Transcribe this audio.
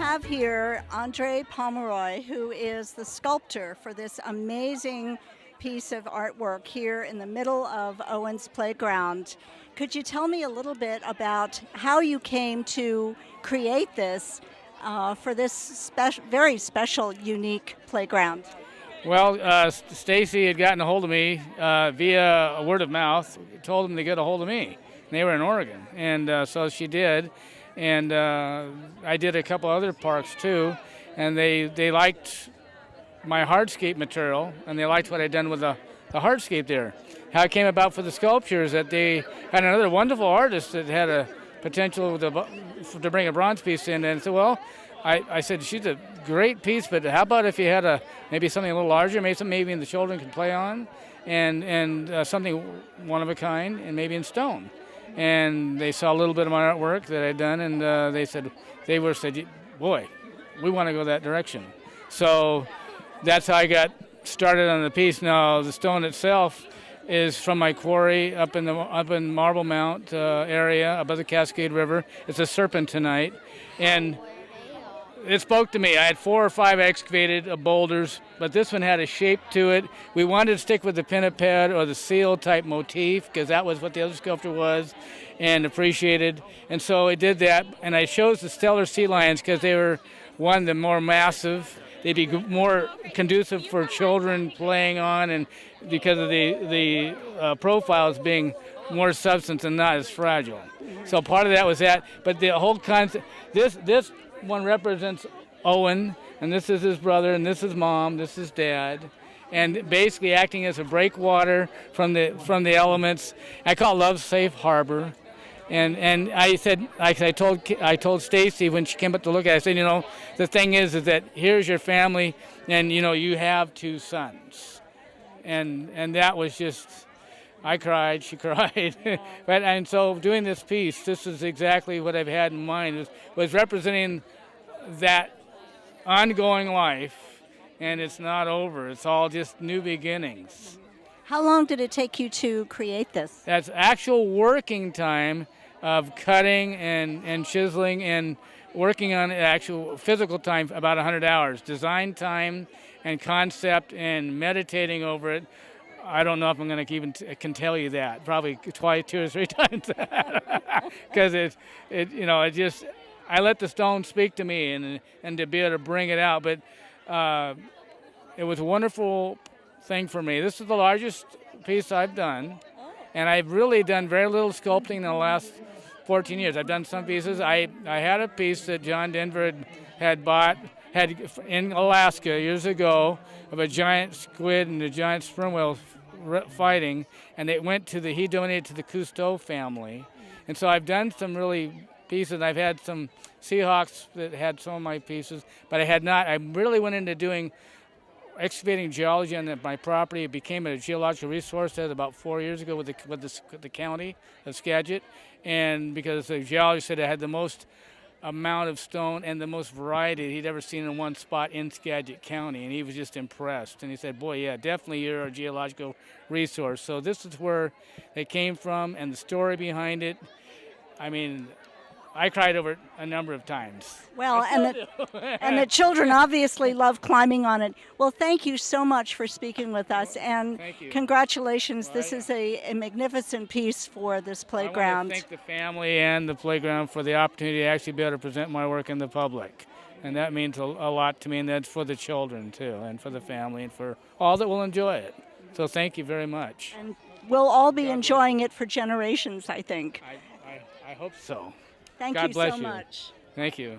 have here Andre Pomeroy, who is the sculptor for this amazing piece of artwork here in the middle of Owen's Playground. Could you tell me a little bit about how you came to create this for this very special, unique playground? Well, Stacy had gotten a hold of me via word of mouth, told them to get a hold of me. They were in Oregon, and so she did. And I did a couple other parks too, and they liked my hardscape material, and they liked what I'd done with the hardscape there. How it came about for the sculptures, that they had another wonderful artist that had a potential to bring a bronze piece in, and I said, well, I said, she's a great piece, but how about if you had maybe something a little larger, maybe the children could play on, and something one of a kind, and maybe in stone. And they saw a little bit of my artwork that I'd done, and they said, boy, we want to go that direction. So that's how I got started on the piece. Now the stone itself is from my quarry up in Marble Mount area above the Cascade River. It's a serpentinite, and it spoke to me. I had 4 or 5 excavated boulders, but this one had a shape to it. We wanted to stick with the pinniped or the seal type motif because that was what the other sculpture was and appreciated. And so I did that, and I chose the stellar sea lions because they were, one, the more massive. They'd be more conducive for children playing on, and because of the profiles being more substance and not as fragile. So part of that was that, but the whole concept, this one represents Owen, and this is his brother, and this is mom, this is dad, and basically acting as a breakwater from the elements. I call it Love Safe Harbor. And I said, I told Stacy when she came up to look at it, I said, the thing is that here's your family, and you have 2 sons, and that was just, I cried, she cried, and so doing this piece, this is exactly what I've had in mind, was representing that ongoing life, and it's not over. It's all just new beginnings. How long did it take you to create this? That's actual working time of cutting and chiseling and working on actual physical time, about 100 hours. Design time and concept and meditating over it. I don't know if I'm going to can tell you that. Probably twice, 2 or 3 times, because I let the stone speak to me and to be able to bring it out. But it was a wonderful thing for me. This is the largest piece I've done, and I've really done very little sculpting in the last 14 years. I've done some pieces. I had a piece that John Denver had in Alaska years ago of a giant squid and a giant sperm whale fighting, and he donated to the Cousteau family. And so I've done some really pieces. I've had some Seahawks that had some of my pieces, but I had not. I really went into doing excavating geology on my property. It became a geological resource about 4 years ago with the county of Skagit, and because the geologist said it had the most amount of stone and the most variety he'd ever seen in one spot in Skagit County, and he was just impressed. And he said, boy, yeah, definitely you're a geological resource. So this is where they came from, and the story behind it. I mean, I cried over it a number of times. Well, and the children obviously love climbing on it. Well, thank you so much for speaking with us, and congratulations. This is a magnificent piece for this playground. I want to thank the family and the playground for the opportunity to actually be able to present my work in the public. And that means a lot to me, and that's for the children, too, and for the family, and for all that will enjoy it. So thank you very much. And we'll all be enjoying it for generations, I think. I hope so. Thank God you bless so you. much. Thank you.